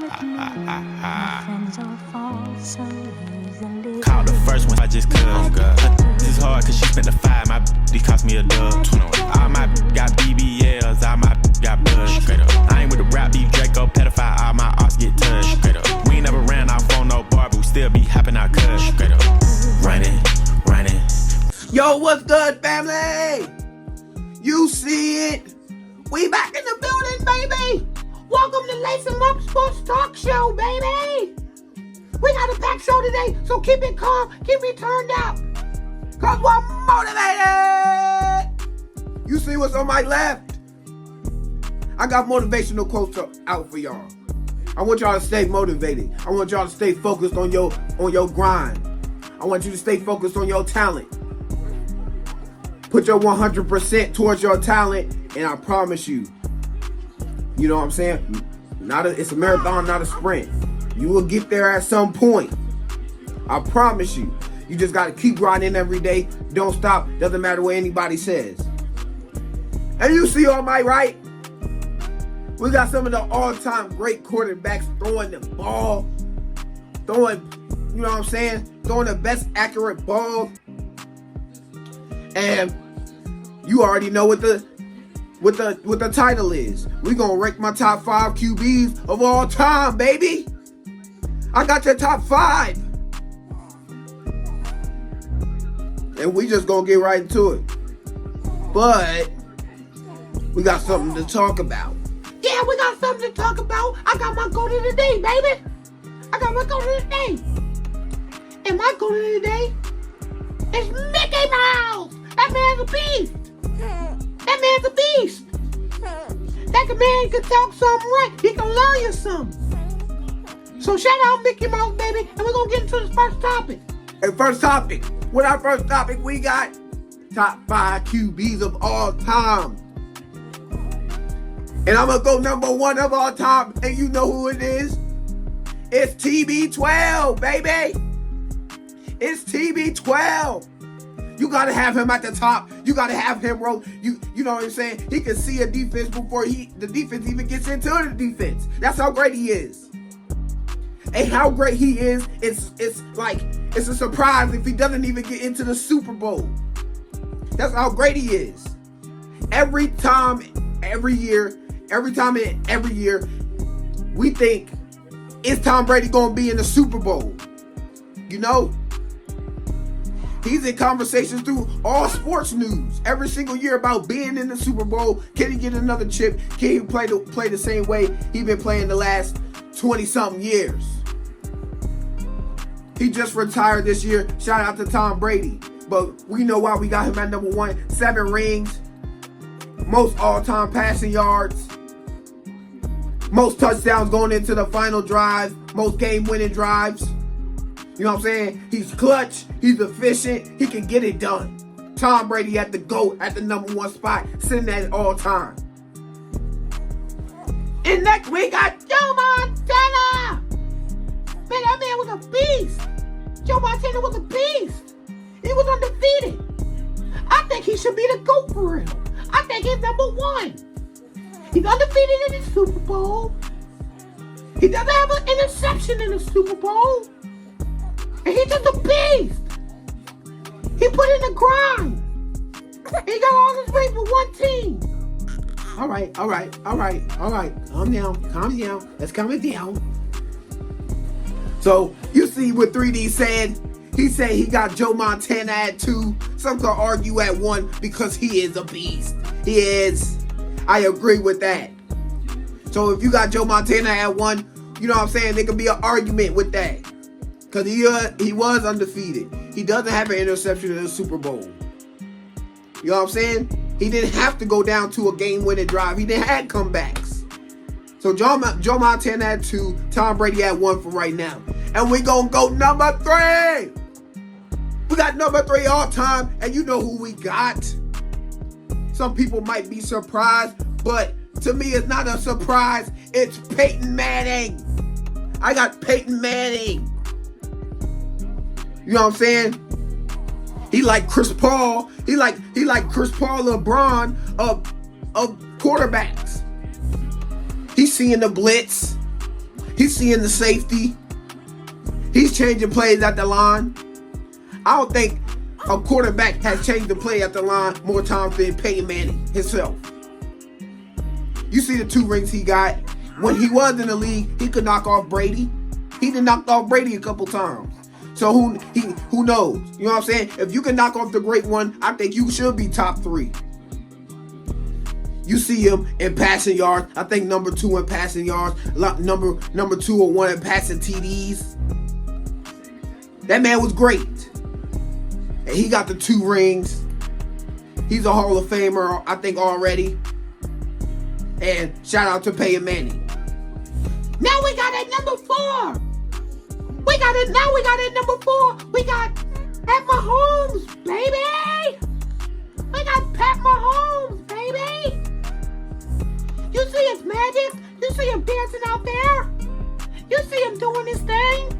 Called the first one, I just cuz. Oh God. This is hard cause she spent the 5, my these cost me a dub. 21. All my got BBLs, all my got blood. Straight up. I ain't with the rap beef, Draco, pedophile, all my arts get touched. Straight up. We ain't never ran off on no bar, but we still be hopping out cuz. Straight up. Running. Yo, what's good, family? You see it? We back in the building, baby. Welcome to Lace 'em Up Sports Talk Show, baby. We got a packed show today, so keep it calm, keep it turned out, cause we're motivated. You see what's on my left? I got motivational quotes out for y'all. I want y'all to stay motivated. I want y'all to stay focused on your grind. I want you to stay focused on your talent. Put your 100% towards your talent, and I promise you, you know what I'm saying? It's a marathon, not a sprint. You will get there at some point. I promise you. You just got to keep grinding every day. Don't stop. Doesn't matter what anybody says. And you see on my right, we got some of the all-time great quarterbacks throwing the ball. Throwing, you know what I'm saying? Throwing the best accurate ball. And you already know what the title is. We're gonna rank my top 5 QBs of all time, baby. I got your top 5. And we just gonna get right into it. But we got something to talk about. Yeah, we got something to talk about. I got my goal of the day, baby. I got my goal of the day. And my goal of the day is Mickey Mouse. That man's a beast. That man's a beast. That man can talk something right. He can learn you something. So shout out Mickey Mouse, baby. And we're going to get into this first topic. And first topic. With our first topic, we got top 5 QBs of all time. And I'm going to go number 1 of all time. And you know who it is? It's TB12, baby. It's TB12. You gotta have him at the top. You gotta have him roll. You know what I'm saying? He can see a defense before the defense even gets into the defense. That's how great he is. And how great he is, it's a surprise if he doesn't even get into the Super Bowl. That's how great he is. Every year, we think, is Tom Brady gonna be in the Super Bowl? You know? He's in conversations through all sports news every single year about being in the Super Bowl. Can he get another chip? Can he play the same way he's been playing the last 20-something years? He just retired this year. Shout out to Tom Brady. But we know why we got him at number 1. 7 rings. Most all-time passing yards. Most touchdowns going into the final drive. Most game-winning drives. You know what I'm saying? He's clutch. He's efficient. He can get it done. Tom Brady at the GOAT, at the number 1 spot, sitting at all time. And next we got Joe Montana. Man, that man was a beast. Joe Montana was a beast. He was undefeated. I think he should be the GOAT for real. I think he's number 1. He's undefeated in the Super Bowl. He doesn't have an interception in the Super Bowl. And he's just a beast. He put in the grind. He got all his rings for 1 team. All right. Calm down. Let's calm it down. So, you see what 3D said? He said he got Joe Montana at 2. Some could argue at 1 because he is a beast. He is. I agree with that. So, if you got Joe Montana at 1, you know what I'm saying? There could be an argument with that. Because he was undefeated. He doesn't have an interception in the Super Bowl. You know what I'm saying? He didn't have to go down to a game-winning drive. He didn't have comebacks. So Joe Montana at 2, Tom Brady at 1 for right now. And we're going to go number 3. We got number 3 all time. And you know who we got. Some people might be surprised. But to me, it's not a surprise. It's Peyton Manning. I got Peyton Manning. You know what I'm saying? He like Chris Paul. He like Chris Paul, LeBron of quarterbacks. He's seeing the blitz. He's seeing the safety. He's changing plays at the line. I don't think a quarterback has changed the play at the line more times than Peyton Manning himself. You see the 2 rings he got. When he was in the league, he could knock off Brady. He done knocked off Brady a couple times. So who knows? You know what I'm saying? If you can knock off the great one, I think you should be top 3. You see him in passing yards. I think number 2 in passing yards. Number 2 or 1 in passing TDs. That man was great. And he got the 2 rings. He's a Hall of Famer, I think, already. And shout out to Peyton Manning. Now we got at number 4. We got at number 4. We got Pat Mahomes, baby. We got Pat Mahomes, baby. You see his magic? You see him dancing out there? You see him doing his thing?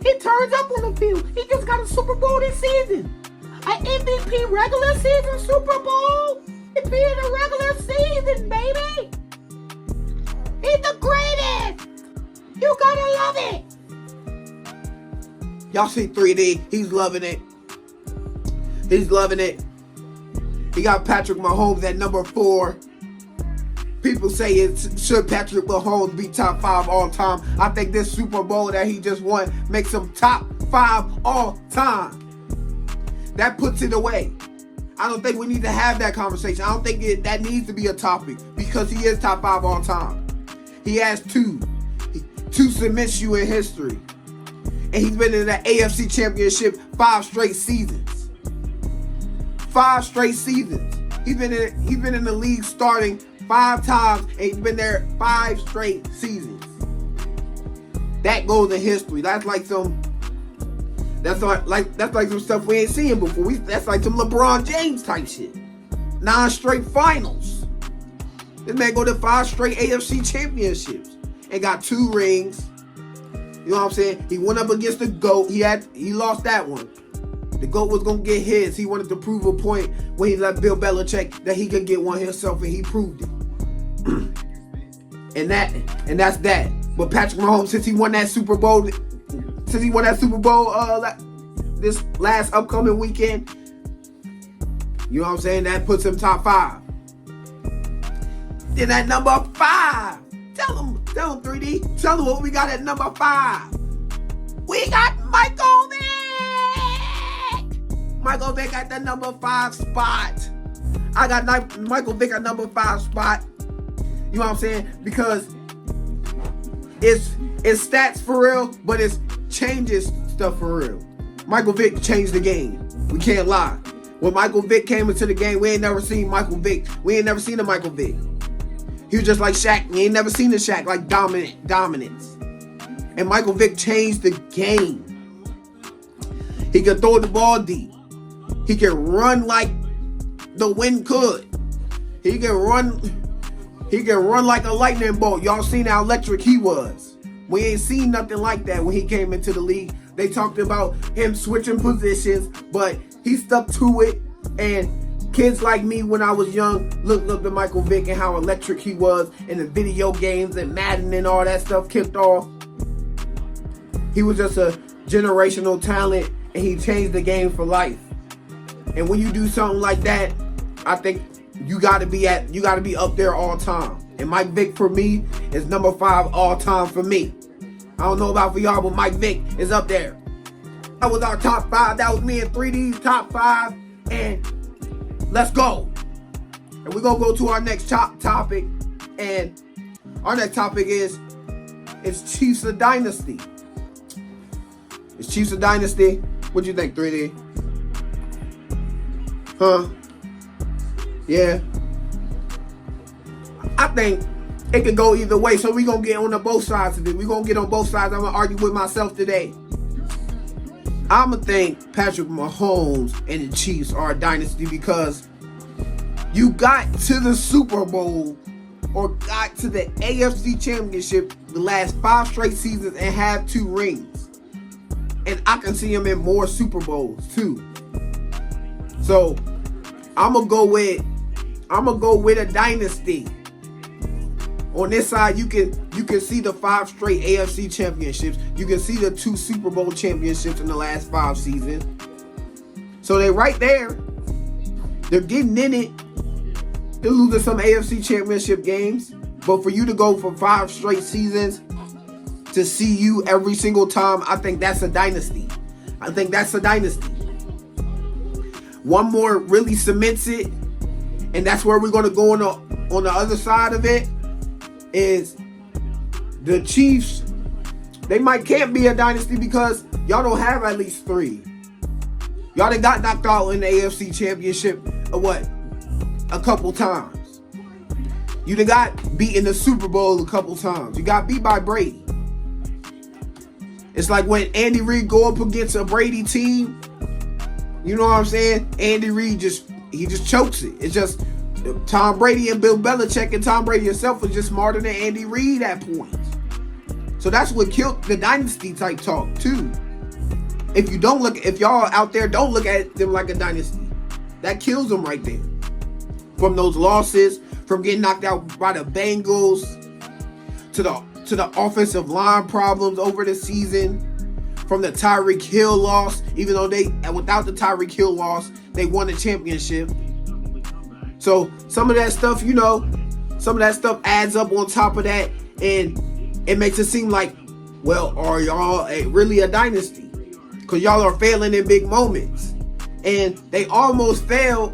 He turns up on the field. He just got a Super Bowl this season. An MVP regular season Super Bowl. MVP in the regular season, baby. He's the greatest. You gotta love it. Y'all see 3D. He's loving it. He's loving it. He got Patrick Mahomes at number 4. People say should Patrick Mahomes be top 5 all time. I think this Super Bowl that he just won makes him top 5 all time. That puts it away. I don't think we need to have that conversation. I don't think that needs to be a topic because he is top 5 all time. He has 2 submits you in history. And he's been in the AFC Championship 5 straight seasons. 5 straight seasons. He's been in the league starting 5 times, and he's been there 5 straight seasons. That goes in history. That's like some stuff we ain't seen before. That's like some LeBron James type shit. 9 straight finals. This man go to 5 straight AFC championships and got 2 rings. You know what I'm saying? He went up against the GOAT. He lost that one. The GOAT was gonna get his. He wanted to prove a point when he let Bill Belichick that he could get one himself, and he proved it. and that's that. But Patrick Mahomes, since he won that Super Bowl this last upcoming weekend, you know what I'm saying? That puts him top 5. Then at number 5, tell him 3D. Tell him what we got at number 5. We got Michael Vick. Michael Vick at the number 5 spot. I got Michael Vick at number 5 spot. You know what I'm saying? Because it's stats for real, but it's changes stuff for real. Michael Vick changed the game. We can't lie. When Michael Vick came into the game, we ain't never seen Michael Vick. We ain't never seen a Michael Vick. He was just like Shaq. We ain't never seen a Shaq like dominance. And Michael Vick changed the game. He could throw the ball deep. He can run like the wind could. He can run like a lightning bolt. Y'all seen how electric he was. We ain't seen nothing like that when he came into the league. They talked about him switching positions, but he stuck to it. And kids like me, when I was young, looked up at Michael Vick and how electric he was in the video games and Madden and all that stuff kicked off. He was just a generational talent, and he changed the game for life. And when you do something like that, I think you gotta be up there all time. And Mike Vick for me is number 5 all time for me. I don't know about for y'all, but Mike Vick is up there. That was our top 5. That was me and 3D's top 5. And let's go. And we're gonna go to our next topic. And our next topic is Chiefs of Dynasty. It's Chiefs of Dynasty. What you think, 3D? Huh? Yeah. I think it could go either way, so we're going to get on both sides of it. We're going to get on both sides. I'm going to argue with myself today. I'm going to think Patrick Mahomes and the Chiefs are a dynasty because you got to the Super Bowl or got to the AFC Championship the last 5 straight seasons and have 2 rings. And I can see them in more Super Bowls too. So I'm gonna go with a dynasty. On this side, you can see the 5 straight AFC championships. You can see the 2 Super Bowl championships in the last 5 seasons. So they're right there. They're getting in it. They're losing some AFC championship games. But for you to go for 5 straight seasons to see you every single time, I think that's a dynasty. I think that's a dynasty. One more really cements it. And that's where we're going to go on the other side of it. Is the Chiefs, can't be a dynasty because y'all don't have at least 3. Y'all done got knocked out in the AFC championship a couple times. You done got beat in the Super Bowl a couple times. You got beat by Brady. It's like when Andy Reid go up against a Brady team, you know what I'm saying? Andy Reid just chokes it. It's just Tom Brady and Bill Belichick, and Tom Brady himself was just smarter than Andy Reid at points. So that's what killed the dynasty type talk too. If y'all out there don't look at them like a dynasty, that kills them right there. From those losses, from getting knocked out by the Bengals, to the offensive line problems over the season, from the Tyreek Hill loss, even though without the Tyreek Hill loss, they won the championship. So some of that stuff, adds up on top of that, and it makes it seem like, well, are y'all really a dynasty? Because y'all are failing in big moments. And they almost failed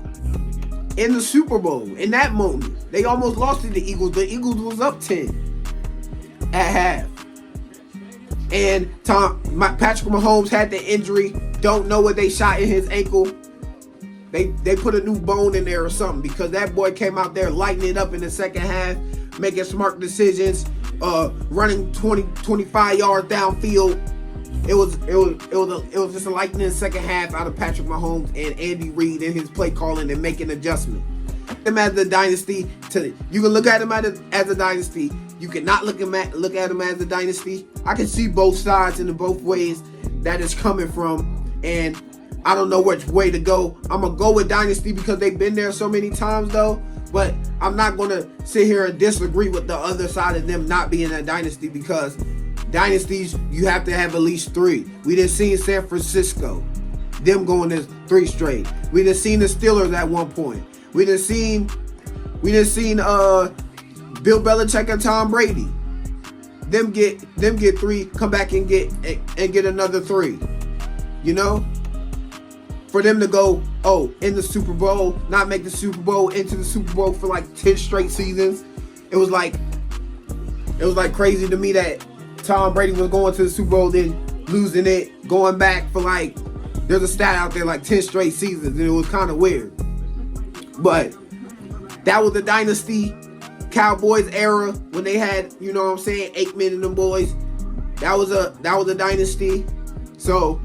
in the Super Bowl in that moment. They almost lost to the Eagles. The Eagles was up 10 at half. And Patrick Mahomes had the injury. Don't know what they shot in his ankle. They put a new bone in there or something, because that boy came out there lighting it up in the second half, making smart decisions, running 25 yards downfield. It was just a lightning second half out of Patrick Mahomes and Andy Reid and his play calling and making adjustments. Them as a dynasty. You can look at him as a dynasty. You cannot look at him as a dynasty. I can see both sides in both ways that it's coming from, and I don't know which way to go. I'm going to go with dynasty because they've been there so many times though. But I'm not going to sit here and disagree with the other side of them not being a dynasty, because dynasties, you have to have at least 3. We done seen San Francisco, them going to 3 straight. We done seen the Steelers at one point. We done seen Bill Belichick and Tom Brady. Them get 3, come back and get another 3. You know? For them to go, in the Super Bowl, not make the Super Bowl, into the Super Bowl for like 10 straight seasons. It was like crazy to me that Tom Brady was going to the Super Bowl, then losing it, going back for there's a stat out there like 10 straight seasons, and it was kind of weird. But that was the dynasty Cowboys era when they had, you know what I'm saying, Aikman and them boys. That was a dynasty. So,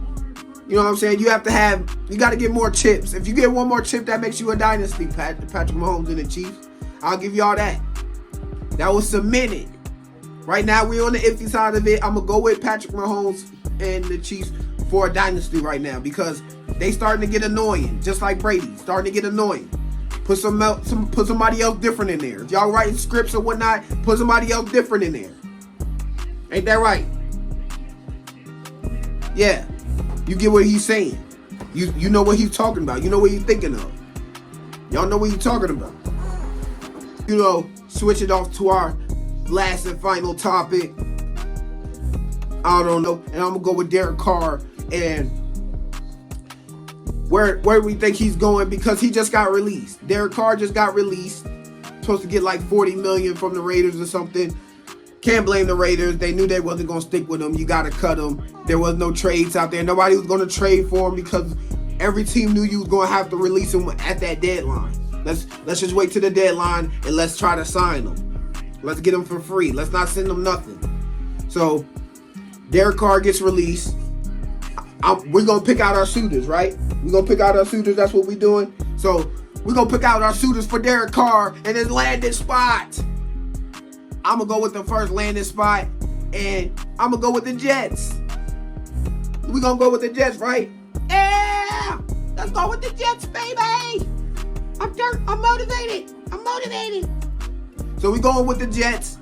you know what I'm saying? You got to get more chips. If you get one more chip, that makes you a dynasty, Patrick Mahomes and the Chiefs. I'll give y'all that. That was cemented. Right now, we're on the iffy side of it. I'm going to go with Patrick Mahomes and the Chiefs for a dynasty right now, because they starting to get annoying, just like Brady, starting to get annoying. Put somebody else different in there. If y'all writing scripts or whatnot, put somebody else different in there. Ain't that right? Yeah. You get what he's saying. You know what he's talking about. You know what he's thinking of. Y'all know what he's talking about. You know, switch it off to our last and final topic. I don't know. And I'm going to go with Derek Carr. And where we think he's going, because he just got released. Derek Carr just got released. Supposed to get like $40 million from the Raiders or something. Can't blame the Raiders. They knew they wasn't going to stick with him. You got to cut him. There was no trades out there. Nobody was going to trade for him, because every team knew you was going to have to release him at that deadline. Let's just wait to the deadline and let's try to sign him. Let's get him for free. Let's not send him nothing. So Derek Carr gets released. We're going to pick out our suitors, right? We're going to pick out our suitors. That's what we're doing. So we're going to pick out our suitors for Derek Carr and his landing spot. I'm going to go with the first landing spot, and I'm going to go with the Jets. We're going to go with the Jets, right? Yeah! Let's go with the Jets, baby! I'm motivated. So we're going with the Jets.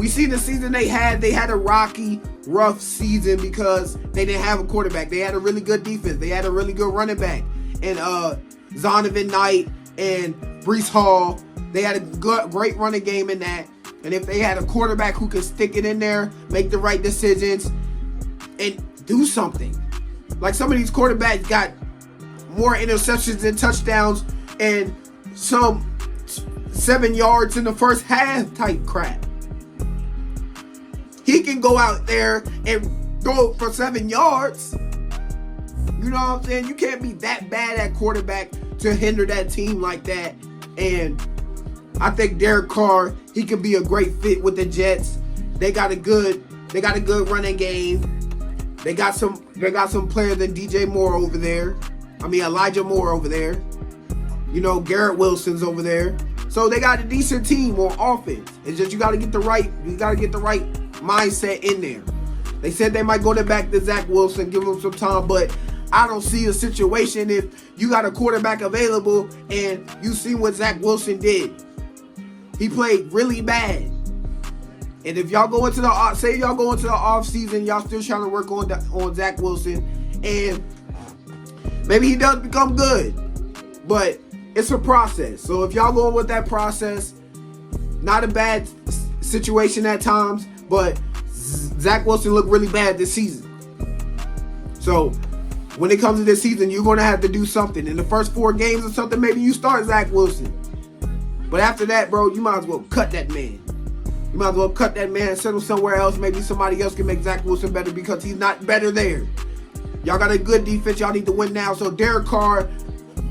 We see the season they had a rocky, rough season because they didn't have a quarterback. They had a really good defense. They had a really good running back. And Zonovan Knight and Breece Hall, they had a great running game in that. And if they had a quarterback who could stick it in there, make the right decisions, and do something. Like some of these quarterbacks got more interceptions than touchdowns and some 7 yards in the first half type crap. He can go out there and go for 7 yards. You know what I'm saying? You can't be that bad at quarterback to hinder that team like that. And I think Derek Carr, he could be a great fit with the Jets. They got a good running game. They got some players than DJ Moore over there. Elijah Moore over there. You know, Garrett Wilson's over there. So they got a decent team on offense. It's just you gotta get the right mindset in there. They said they might go back to Zach Wilson, give him some time, but I don't see a situation if you got a quarterback available and you see what Zach Wilson did. He played really bad. And if y'all go into the off season, y'all still trying to work on Zach Wilson, and maybe he does become good, but it's a process. So if y'all going with that process, not a bad situation at times, but Zach Wilson looked really bad this season. So when it comes to this season, you're going to have to do something. In the first 4 games or something, maybe you start Zach Wilson. But after that, bro, you might as well cut that man. You might as well cut that man, settle somewhere else. Maybe somebody else can make Zach Wilson better because he's not better there. Y'all got a good defense. Y'all need to win now. So Derek Carr,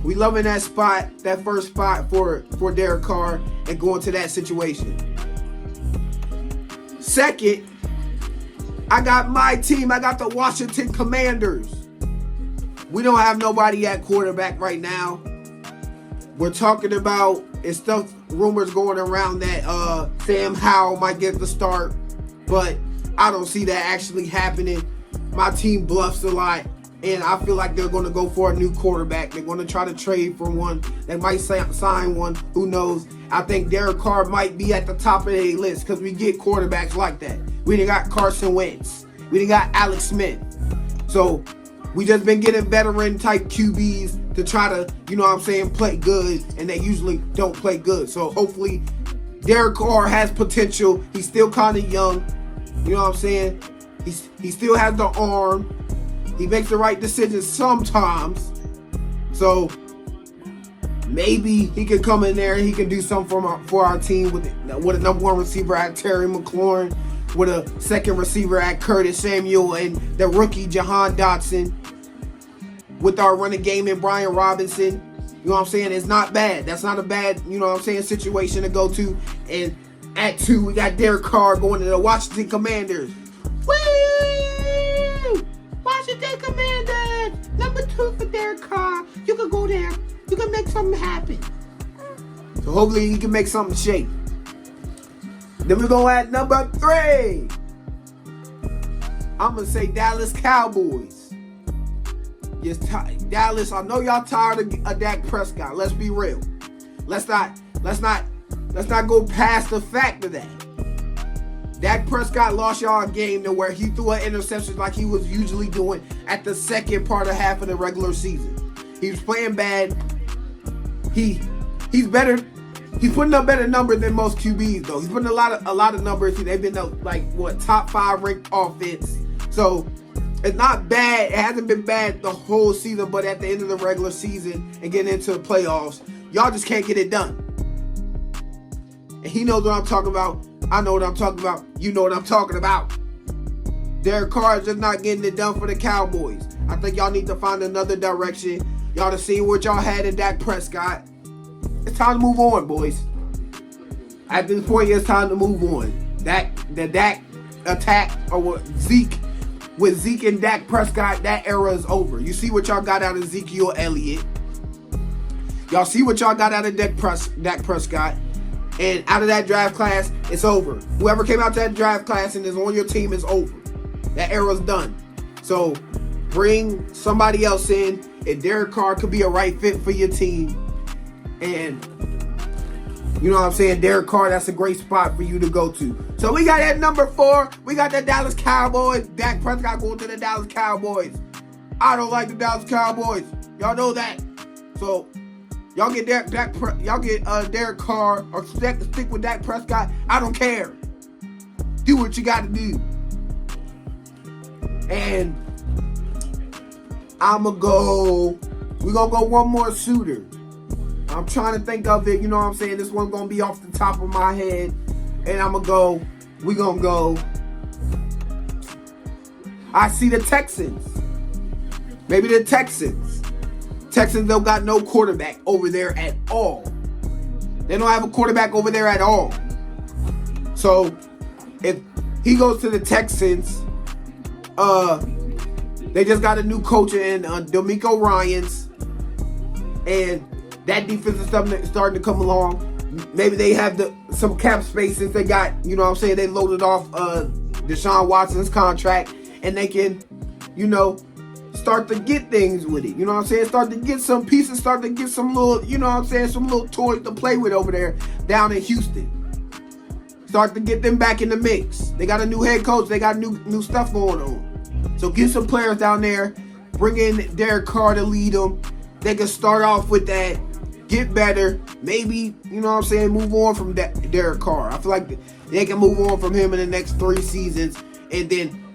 we loving that spot, that first spot for Derek Carr and going to that situation. Second, I got my team. I got the Washington Commanders. We don't have nobody at quarterback right now. We're talking about, it's stuff, rumors going around that Sam Howell might get the start, but I don't see that actually happening. My team bluffs a lot, and I feel like they're going to go for a new quarterback. They're going to try to trade for one. They might sign one. Who knows? I think Derek Carr might be at the top of their list because we get quarterbacks like that. We done got Carson Wentz. We done got Alex Smith. So we just been getting veteran type QBs to try to, you know what I'm saying, play good, and they usually don't play good. So hopefully Derek Carr has potential. He's still kind of young. You know what I'm saying? He still has the arm. He makes the right decisions sometimes. So maybe he can come in there and he can do something for our team with a number 1 receiver at Terry McLaurin, with a second receiver at Curtis Samuel, and the rookie Jahan Dotson, with our running game in Brian Robinson. You know what I'm saying? It's not bad. That's not a bad, you know what I'm saying, situation to go to. And at 2, we got Derek Carr going to the Washington Commanders. Woo! Washington Commanders! Number 2 for Derek Carr. You can go there. You can make something happen. So hopefully he can make something shake. Then we're going at number 3. I'm going to say Dallas Cowboys. Yes, Dallas, I know y'all tired of Dak Prescott. Let's be real. Let's not go past the fact of that. Dak Prescott lost y'all a game to where he threw an interception like he was usually doing at the second part of half of the regular season. He was playing bad. He's better. He's putting up better numbers than most QBs though. He's putting a lot of numbers. They've been top 5 ranked offense. So it's not bad. It hasn't been bad the whole season, but at the end of the regular season and getting into the playoffs, y'all just can't get it done. And he knows what I'm talking about. I know what I'm talking about. You know what I'm talking about. Derek Carr is just not getting it done for the Cowboys. I think y'all need to find another direction. Y'all have seen what y'all had in Dak Prescott. It's time to move on, boys. At this point, it's time to move on. The Dak attack, or Zeke and Dak Prescott, that era is over. You see what y'all got out of Ezekiel Elliott. Y'all see what y'all got out of Dak Prescott. And out of that draft class, it's over. Whoever came out to that draft class and is on your team is over. That era's done. So bring somebody else in, and Derek Carr could be a right fit for your team. And you know what I'm saying? Derek Carr, that's a great spot for you to go to. So we got at number 4, we got the Dallas Cowboys. Dak Prescott going to the Dallas Cowboys. I don't like the Dallas Cowboys. Y'all know that. So y'all get Derek Carr or stick with Dak Prescott. I don't care. Do what you got to do. And we're gonna go one more shooter. I'm trying to think of it, you know what I'm saying? This one's gonna be off the top of my head. And we're gonna go. I see the Texans. Maybe the Texans. Texans don't got no quarterback over there at all. They don't have a quarterback over there at all. So if he goes to the Texans, they just got a new coach in D'Amico Ryans, and that defense is starting to come along. Maybe they have some cap space since they got, you know what I'm saying, they loaded off Deshaun Watson's contract, and they can, start to get things with it. You know what I'm saying? Start to get some pieces, start to get some little, you know what I'm saying, some little toys to play with over there down in Houston. Start to get them back in the mix. They got a new head coach. They got new stuff going on. So get some players down there. Bring in Derek Carr to lead them. They can start off with that. Get better. Maybe, you know what I'm saying, move on from Derek Carr. I feel like they can move on from him in the next 3 seasons. And then,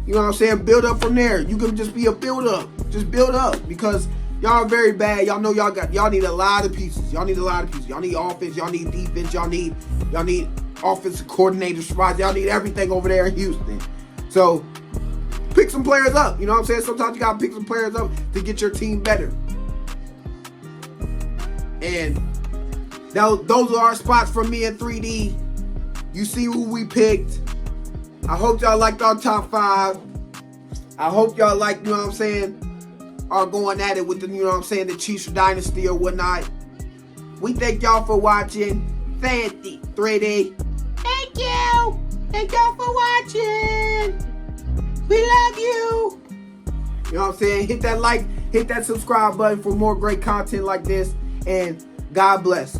you know what I'm saying, build up from there. You can just be a build up. Just build up. Because y'all are very bad. Y'all know y'all need a lot of pieces. Y'all need a lot of pieces. Y'all need offense. Y'all need defense. Y'all need offensive coordinator spots. Y'all need everything over there in Houston. So pick some players up. You know what I'm saying? Sometimes you gotta pick some players up to get your team better. And those are our spots for me in 3D. You see who we picked. I hope y'all liked our top 5. I hope y'all like, you know what I'm saying, are going at it with the, you know what I'm saying, the Chiefs dynasty or whatnot. We thank y'all for watching. 3D. Thank you. Thank y'all for watching. We love you. You know what I'm saying? Hit that like, hit that subscribe button for more great content like this. And God bless.